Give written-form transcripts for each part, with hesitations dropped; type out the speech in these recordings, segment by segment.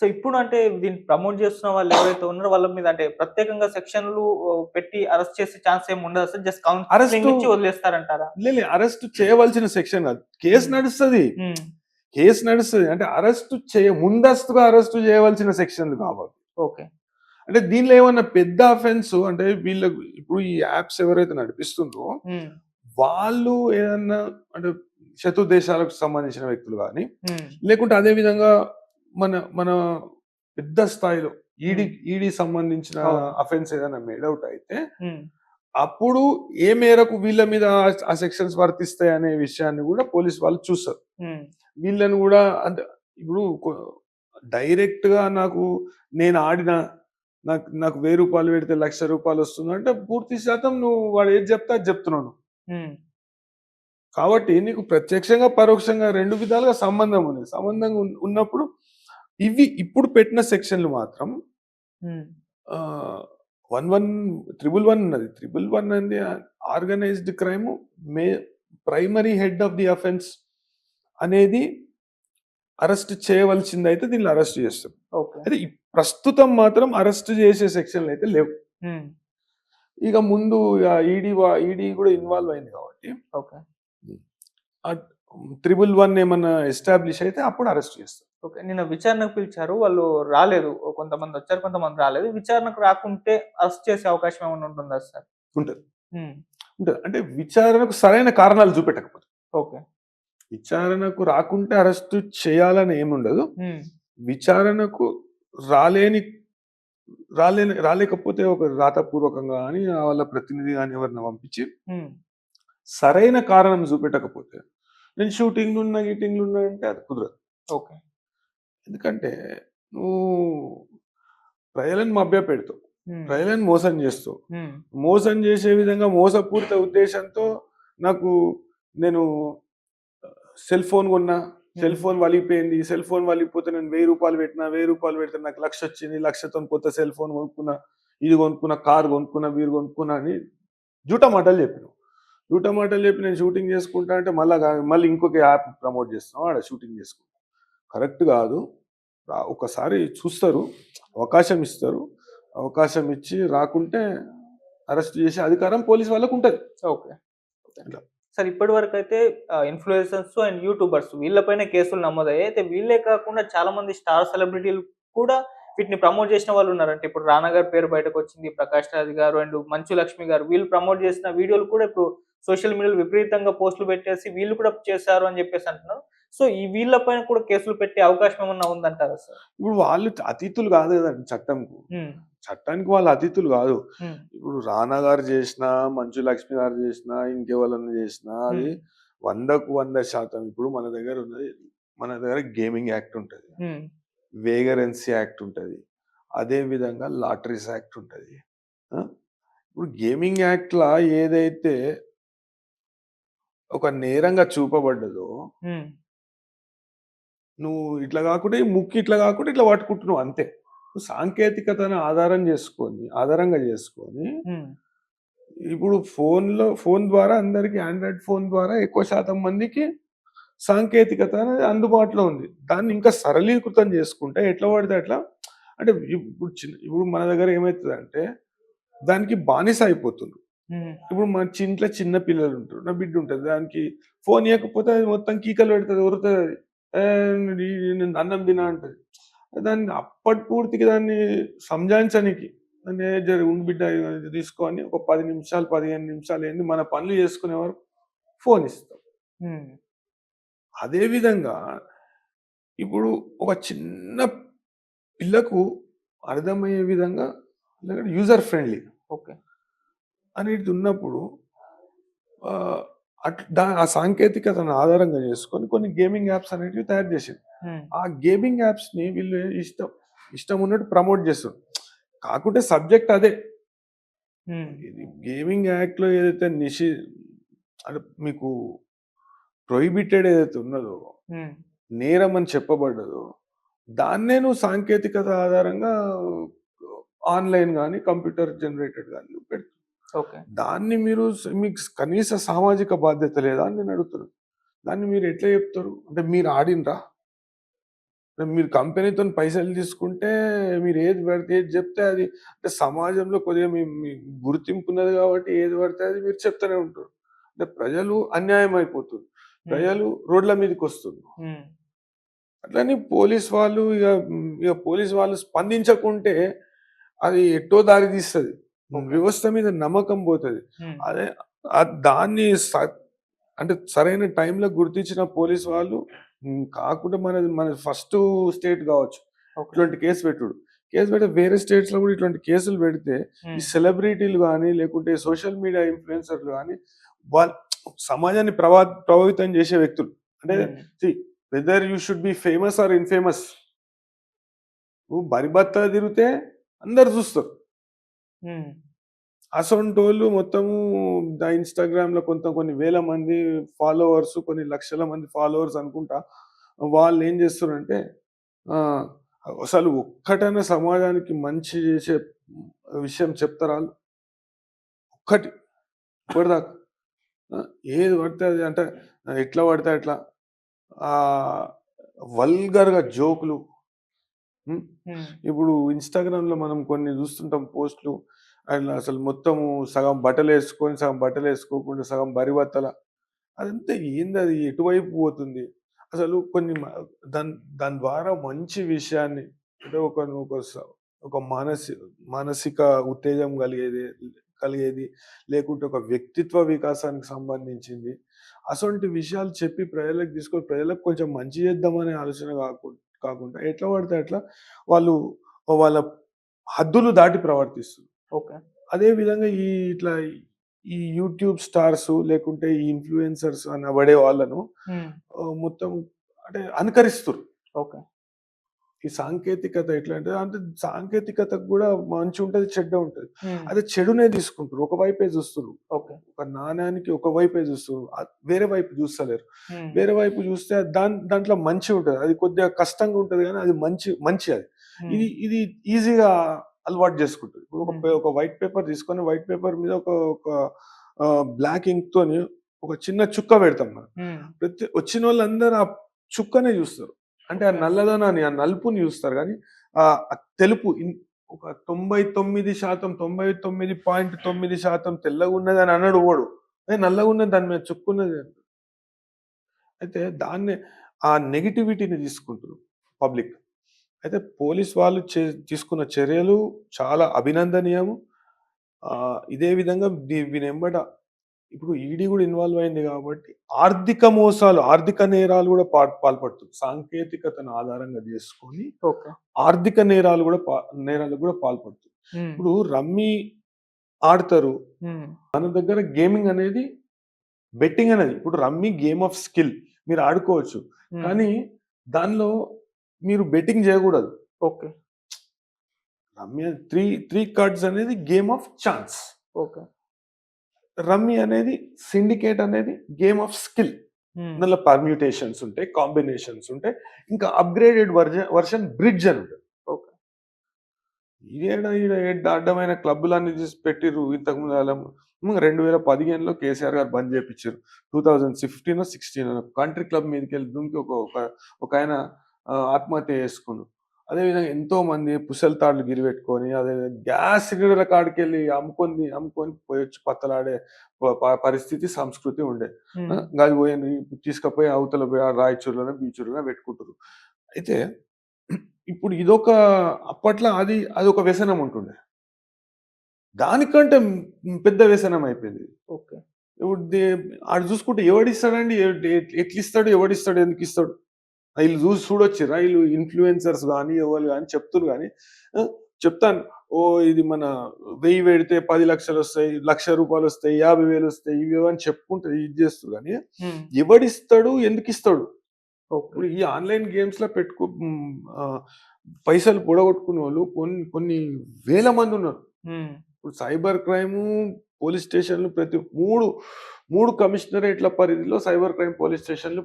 So ఇప్పుడు అంటే దీన్ని ప్రమోట్ చేస్తున్న వాళ్ళు ఎవరైతే ఉన్నారో వాళ్ళ మీద అంటే ప్రత్యేకంగా సెక్షన్‌లు పెట్టి అరెస్ట్ చేసే ఛాన్స్ ఏమి ఉండదా సార్? జస్ట్ కౌన్సెలింగ్ అరెస్టు ఇచ్చి వదిలేస్తారంటారా? అరెస్ట్ చేయవలసిన సెక్షన్ కాదు. కేసు హ్మ్. నడుస్తది. హ్మ్. కేసు నడుస్తది. అంటే ముందస్తుగా అరెస్ట్ చేయవలసిన సెక్షన్‌లు కావవి. ఓకే. అంటే దీనిలో ఏమన్నా పెద్ద అఫెన్స్ అంటే వీళ్ళకు ఇప్పుడు ఈ యాప్స్ ఎవరైతే నడిపిస్తుండ్రో హ్మ్. వాళ్ళు ఏదన్నా అంటే శత్రు దేశాలకు సంబంధించిన వ్యక్తులు గాని, హ్మ్. లేకుంటే అదే విధంగా మన మన పెద్ద స్థాయిలో ఈడీ హ్మ్. ఈడీ సంబంధించిన అవును. అఫెన్స్ ఏదైనా మేడ్ ఔట్ అయితే, హ్మ్. అప్పుడు ఏ మేరకు వీళ్ళ మీద ఆ సెక్షన్స్ వర్తిస్తాయి అనే విషయాన్ని కూడా పోలీస్ వాళ్ళు చూస్తారు. హ్మ్. వీళ్ళని కూడా అంటే ఇప్పుడు డైరెక్ట్‌గా నేను ఆడిన నాకు నాకు రూ. 1000 పెడితే రూ. 1,00,000 వస్తుందంటే పూర్తి శాతం నువ్వు వాడు ఏది చెప్తే అది చెప్తున్నావు నువ్వు. హ్మ్. కాబట్టి నీకు ప్రత్యక్షంగా, పరోక్షంగా 2 విధాలుగా సంబంధం ఉంది. సంబంధం ఉన్నప్పుడు ఇప్పుడు పెట్టిన సెక్షన్‌లు మాత్రం హ్మ్. ఆహ్, 11 ఉన్నది. 11 అనేది organised crime May primary head of the offence అనేది అరెస్ట్ చేయవలసిందైతే దీనిలో అరెస్ట్ చేస్తాం. ఓకే. అయితే ప్రస్తుతం మాత్రం అరెస్ట్ చేసే సెక్షన్‌లు అయితే లేవు. హ్మ్. ఇక ముందు ఈడీ కూడా ఇన్వాల్వ్ అయింది కాబట్టి ఓకే. ఆహ్, 11 ఏమన్నా ఎస్టాబ్లిష్ అయితే అప్పుడు అరెస్ట్ చేస్తారు. ఓకే. నిన్న విచారణకు పిలిచారు. వాళ్ళు రాలేదు. కొంతమందొచ్చారు, కొంతమంది రాలేదు. విచారణకు రాకుంటే అరెస్ట్ చేసే అవకాశం ఏమన్నా ఉంటుందా సార్? ఉంటది. హ్మ్. ఉంటది. అంటే విచారణకు సరైన కారణాలు చూపెట్టకపోతే. ఓకే. విచారణకు రాకుంటే అరెస్ట్ చేయాలని ఏముండదు. హ్మ్. విచారణకు రాలేని రాలేకపోతే ఒక రాతపూర్వకంగా గాని, వాళ్ళ ప్రతినిధి గాని ఎవరిని పంపించి హ్మ్. సరైన కారణం చూపెట్టకపోతే, నేను గిటింగ్‌లున్నా అంటే అది కుదరదు. ఓకే. ఎందుకంటే నువ్వు ప్రజలను మభ్యపెడతావు. హ్మ్. ప్రజలను మోసం చేస్తావు. హ్మ్. మోసం చేసే విధంగా మోసపూరిత ఉద్దేశంతో నాకు నేను సెల్ ఫోన్ కొన్నా. సెల్ హ్మ్. ఫోన్ వలిగిపోయింది. సెల్ ఫోన్ వలిగిపోతే నేను రూ. 1000 పెట్టినా. రూ. 1000 పెడితే నాకు 1,00,000 వచ్చింది. 1,00,000తోని కొత్త సెల్ ఫోన్ కొనుక్కున్నా. ఇది కొనుక్కున్నా, కార్ కొనుక్కున్నా, వీరు కొనుక్కున్నా అని జూటా మాటలు చెప్పినవు. జూటా మాటలు చెప్పి నేను షూటింగ్ చేసుకుంటా అంటే మళ్ళీ ఇంకొక యాప్ ప్రమోట్ చేస్తున్నావు. ఆడ షూటింగ్ చేసుకుంటా. కరెక్ట్ కాదు. ఒకసారి చూస్తారు. అవకాశం ఇస్తారు. అవకాశం ఇచ్చి రాకుంటే అరెస్ట్ చేసే అధికారం పోలీస్ వాళ్ళకుంటది. ఓకే. అట్లా. సార్ ఇప్పటి వరకైతే ఇన్‌ఫ్లుయెన్సర్స్ అండ్ యూట్యూబర్స్ వీళ్ళపైనే కేసులు నమోదయ్యాయి. అయితే వీళ్ళే కాకుండా చాలా మంది స్టార్ సెలబ్రిటీలు కూడా వీటిని ప్రమోట్ చేసిన వాళ్ళున్నారు. అంటే ఇప్పుడు 'రానా' గారి పేరు బయటకొచ్చింది. 'ప్రకాష్ రాజ్' గారు అండ్ 'మంచు లక్ష్మి' గారు వీళ్ళు ప్రమోట్ చేసిన వీడియోలు కూడా ఇప్పుడు సోషల్ మీడియాలో విపరీతంగా పోస్టులు పెట్టేసి వీళ్ళు కూడా చేశారు అని చెప్పేసి అంటున్నారు. సో ఈ వీళ్ళ పైన కూడా కేసులు పెట్టే అవకాశం ఏమన్నా ఉందంటారా సార్? ఇప్పుడు వాళ్ళు అతిథులు కాదు కదండి చట్టంకు. హ్మ్. చట్టానికి వాళ్ళు అతిథులు కాదు. హ్మ్. ఇప్పుడు 'రానా' గారు చేసినా, 'మంచు లక్ష్మి' గారు చేసినా, ఇంకెవరన్నా చేసినా అది హ్మ్. 100కు 100% ఇప్పుడు మన దగ్గర గేమింగ్ యాక్ట్ ఉంటది. హ్మ్. వేగరెన్సీ యాక్ట్ ఉంటది. అదే విధంగా లాటరీస్ యాక్ట్ ఉంటది. ఆ! ఇప్పుడు గేమింగ్ యాక్ట్‌లా ఏదైతే ఒక నేరంగా చూపబడ్డదో, హ్మ్. నువ్వు ఇట్లా కాకుండా ఈ ముక్కు ఇట్లా కాకుండా ఇట్లా పట్టుకుంటున్నావు అంతే. నువ్వు సాంకేతికతను ఆధారంగా చేసుకొని హ్మ్. ఇప్పుడు ఫోన్ ద్వారా అందరికి ఆండ్రాయిడ్ ఫోన్ ద్వారా ఎక్కువ శాతం మందికి సాంకేతికత అనేది అందుబాటులో ఉంది. దాన్ని ఇంకా సరళీకృతం చేసుకుంటే ఎట్లా పడితే అట్లా అంటే ఇప్పుడు మన దగ్గర ఏమైతదంటే దానికి బానిస అయిపోతుండ్రు. హ్మ్. ఇప్పుడు ఇంట్లో చిన్న పిల్లలు ఉంటారు. నా బిడ్డ ఉంటది. దానికి ఫోన్ ఇయ్యకపోతే అది మొత్తం కీకలు పెడతది. ఒర్రుతదది. నేను అన్నం తిన అంటది. దాన్ని అప్పటి పూర్తికి దాన్ని సంజాయించనీకి దాన్ని జర ఉండు బిడ్డ ఇది తీసుకో అని ఒక 10 నిమిషాలు, 15 నిమిషాలు ఏంది మన పనులు చేసుకునే వరకు ఫోన్ ఇస్తాం. హ్మ్. అదే విధంగా ఇప్పుడు ఒక చిన్న పిల్లకు అర్థమయ్యే విధంగా యూజర్ ఫ్రెండ్లీ ఓకే. అనేది ఉన్నప్పుడు ఆహ్, ఆ సాంకేతికతను ఆధారంగా చేసుకొని కొన్ని గేమింగ్ యాప్స్ అనేటివి తయారు చేసింది. హ్మ్. ఆ గేమింగ్ యాప్స్‌ని వీళ్ళు ఇష్టం ఉన్నట్టు ప్రమోట్ చేస్తుర్రు. కాకుంటే సబ్జెక్ట్ అదే. హ్మ్. ఇది గేమింగ్ యాక్ట్‌లో ఏదైతే అంటే మీకు ప్రొహిబిటెడ్ ఏదైతే ఉన్నదో, హ్మ్. నేరం అని చెప్పబడ్డదో, దాన్నే నువ్వు సాంకేతికత ఆధారంగా ఆన్‌లైన్ గాని, కంప్యూటర్ జనరేటెడ్ గాని నువ్వు పెడుతున్నావు. ఓకే. దాన్ని మీకు కనీస సామాజిక బాధ్యత లేదా అని నేను అడుగుతున్నా. దాన్ని మీరు ఎట్లా చెప్తారు? అంటే మీరు ఆడిండ్రా? మీరు కంపెనీతోని పైసలు తీసుకుంటే మీరు ఏది పడితే ఏది చెప్తే అది అంటే సమాజంలో కొద్దిగా మీ గుర్తింపు ఉన్నది కాబట్టి ఏది పడితే అది మీరు చెప్తూనే ఉంటారు. అంటే ప్రజలు అన్యాయం అయిపోతుర్రు. ప్రజలు రోడ్ల మీదకొస్తుర్రు. అట్లని ఇక పోలీస్ వాళ్ళు స్పందించకుంటే అది ఎటో దారి తీస్తది. వ్యవస్థ మీద నమ్మకం పోతది. అదే దాన్ని అంటే సరైన టైంలో గుర్తించిన పోలీస్ వాళ్ళు కాకుండా మన ఫస్ట్ స్టేట్ కావచ్చు ఇట్లాంటి కేసు పెట్టుడు. కేసు పెడితే వేరే స్టేట్స్ లో కూడా ఇట్లాంటి కేసులు పెడితే ఈ సెలబ్రిటీలు కానీ లేకుంటే సోషల్ మీడియా ఇన్ఫ్లుయెన్సర్లు కానీ వాళ్ళ సమాజాన్ని ప్రభావితం చేసే వ్యక్తులు. అంటే whether you should be famous are infamous. నువ్వు బరిబత్తా తిరిగితే అందరు చూస్తారు. అసొంటోళ్ళు మొత్తము ఇన్‌స్టాగ్రామ్‌లో కొన్ని వేల మంది ఫాలోవర్స్, కొన్ని లక్షల మంది ఫాలోవర్స్ అనుకుంటా. వాళ్ళేం చేస్తుర్రంటే ఆహ్, అసలు ఒక్కటైనా సమాజానికి మంచి చేసే విషయం చెప్తారా ఆళ్ళు? ఒక్కటి ఇప్పటిదాకా. ఆ! ఏది పడితే అది అంటే ఎట్లా పడితే అట్లా ఆహ్, వల్గర్‌గా జోకులు. హ్మ్. ఇప్పుడు ఇన్‌స్టాగ్రామ్‌లో మనం కొన్ని చూస్తుంటాం పోస్ట్‌లు. అండ్ అసలు మొత్తము సగం బట్టలేసుకొని, సగం బట్టలేసుకోకుండా, సగం బరిబట్టల. అదంతా ఏందది? ఎటువైపు పోతుంది? అసలు కొన్ని దాని దాని ద్వారా మంచి విషయాన్ని అంటే ఒక మానసిక ఉత్తేజం కలిగేది, లేకుంటే ఒక వ్యక్తిత్వ వికాసానికి సంబంధించింది. అసొంటి విషయాలు చెప్పి ప్రజలకు తీసుకొని ప్రజలకు కొంచెం మంచి చేద్దామనే ఆలోచన కాకుండా ఎట్లా పడితే అట్లా వాళ్ళు వాళ్ళ హద్దులు దాటి ప్రవర్తిస్తున్నారు. ఓకే. అదే విధంగా ఇట్లా ఈ యూట్యూబ్ స్టార్స్ లేకుంటే ఈ ఇన్‌ఫ్లుయెన్సర్స్ అనబడే వాళ్ళను మొత్తం అంటే అనుకరిస్తుర్రు. ఓకే. ఈ సాంకేతికత ఎట్లా అంటే సాంకేతికతకు గూడా మంచుంటది, చెడ్డ ఉంటది. అదే చెడునే తీసుకుంటుర్రు. ఒక వైపే చూస్తుర్రు. ఓకే. ఒక నాణానికి ఒక వైపే చూస్తుర్రు. వేరే వైపు చూస్తలేరు. హ్మ్. వేరే వైపు చూస్తే దాంట్లో మంచి ఉంటది. అది కొద్దిగా కష్టంగా ఉంటది గానీ అది మంచి అది. ఇది ఈజీగా అలవాటు చేసుకుంటది. ఒక వైట్ పేపర్ తీసుకొని వైట్ పేపర్ మీద ఒక ఒక బ్లాక్ ఇంక్‌తోని ఒక చిన్న చుక్క పెడతాం మనం. వచ్చినోళ్ళందరూ ఆ చుక్కనే చూస్తారు. అంటే ఆ నల్లదనాన్ని, ఆ నలుపుని చూస్తారు గానీ, ఆ తెలుపు ఒక 99% 99.9% తెల్లగున్నదని అనడు ఎవడు. నల్లగున్నది దాని మీద చుక్కున్నది అంటాడు. అయితే ఆ నెగటివిటీని తీసుకుంటుర్రు పబ్లిక్. అయితే పోలీస్ వాళ్ళు తీసుకున్న చర్యలు చాలా అభినందనీయము. ఇదే విధంగా వీనెంబట ఇప్పుడు ఈడీ గూడా ఇన్వాల్వ్ అయింది గాబట్టి, ఆర్థిక మోసాలు, ఆర్థిక నేరాలు గూడా పాల్పడుతుంది. సాంకేతికతను ఆధారంగా జేసుకొని ఓకే. ఆర్థిక నేరాలకు గూడా పాల్పడుతుంది. ఇప్పుడు రమ్మీ ఆడతారు. మన దగ్గర గేమింగ్ అనేది బెట్టింగ్ అనేది ఇప్పుడు రమ్మీ గేమ్ ఆఫ్ స్కిల్. మీరు ఆడుకోవచ్చు. కానీ దానిలో మీరు బెట్టింగ్ జేయగూడదు. ఓకే. రమ్మీ 3 కార్డ్స్ అనేది game of chance. Okay. Rummy అనేది సిండికేట్ అనేది గేమ్ ఆఫ్ స్కిల్. దానిలో పర్మ్యూటేషన్స్ ఉంటాయి, కాంబినేషన్స్ ఉంటాయి. ఇంకా అప్‌గ్రేడెడ్ వర్షన్ బ్రిడ్జ్ అని ఉంటది. ఓకే. ఈడ అడ్డమైన క్లబ్బులన్నీ తీసి పెట్టిర్రు. ఇంతకుముందు 2015లో కేసీఆర్ గారు బంద్ చేపిచ్చిర్రు. 2015 16 కంట్రీ క్లబ్ మీదకెళ్ళి దుంకి ఒకాయన ఆత్మహత్య చేసుకుండు. అదేవిధంగా ఎంతో మంది పుసల్ తాడ్లు గిరిపెట్టుకొని అదే గ్యాస్ సిలిండర్ల కాడికెళ్ళి అమ్ముకొని పోయొచ్చి పత్తలాడే పరిస్థితి, సంస్కృతి ఉండే. గది పోయి తీసుకపోయి అవతల పోయి రాయచూరులోనో, బీచూరులోనో పెట్టుకుంటుర్రు. అయితే ఇప్పుడు అప్పట్లో అదొక వ్యసనం ఉంటుండే. దానికంటే పెద్ద వ్యసనం అయిపోయింది. ఓకే. ఇప్పుడు ఆడు చూసుకుంటే ఎవడిస్తాడండి? ఎట్లిస్తాడు? ఎవడిస్తాడు? ఎందుకిస్తాడు? ఈళ్ళు చూడొచ్చిర్రా? ఈళ్ళు ఇన్‌ఫ్లుయెన్సర్స్ గాని, ఎవళ్ళు గాని చెప్తుర్రు గాని చెప్తాను. ఇది మన 1000 పెడితే 10,00,000 వస్తాయి, రూ. 1,00,000 వస్తాయి, 50,000 వస్తాయి. ఇవి అని చెప్పుకుంటే ఇది చేస్తుర్రు గాని, ఎవడిస్తాడు? ఎందుకిస్తాడు? ఇప్పుడు ఈ ఆన్‌లైన్ గేమ్స్‌లో పైసలు పొడగొట్టుకున్నోళ్ళు కొన్ని వేల మందున్నారు. ఇప్పుడు సైబర్ క్రైము పోలీస్ స్టేషన్‌లు ప్రతి 3 కమిషనరేట్‌ల పరిధిలో సైబర్ క్రైమ్ పోలీస్ స్టేషన్‌లు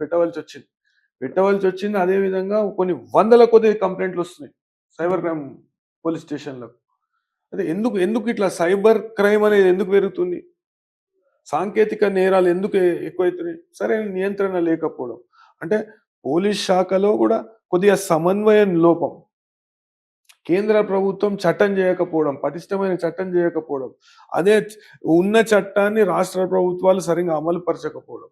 పెట్టవలసొచ్చింది. అదే విధంగా కొన్ని వందల కొద్దీ కంప్లెయింట్‌లొస్తున్నాయి సైబర్ క్రైమ్ పోలీస్ స్టేషన్‌లకు. అయితే ఎందుకు ఇట్లా సైబర్ క్రైమ్ అనేది ఎందుకు పెరుగుతుంది? సాంకేతిక నేరాలు ఎందుకు ఎక్కువైతున్నాయి? సరైన నియంత్రణ లేకపోవడం. అంటే పోలీస్ శాఖలో కూడా కొద్దిగా సమన్వయం లోపం. కేంద్ర ప్రభుత్వం చట్టం చేయకపోవడం, పటిష్టమైన చట్టం చేయకపోవడం, అదే ఉన్న చట్టాన్ని రాష్ట్ర ప్రభుత్వాలు సరిగ్గా అమలు పరచకపోవడం.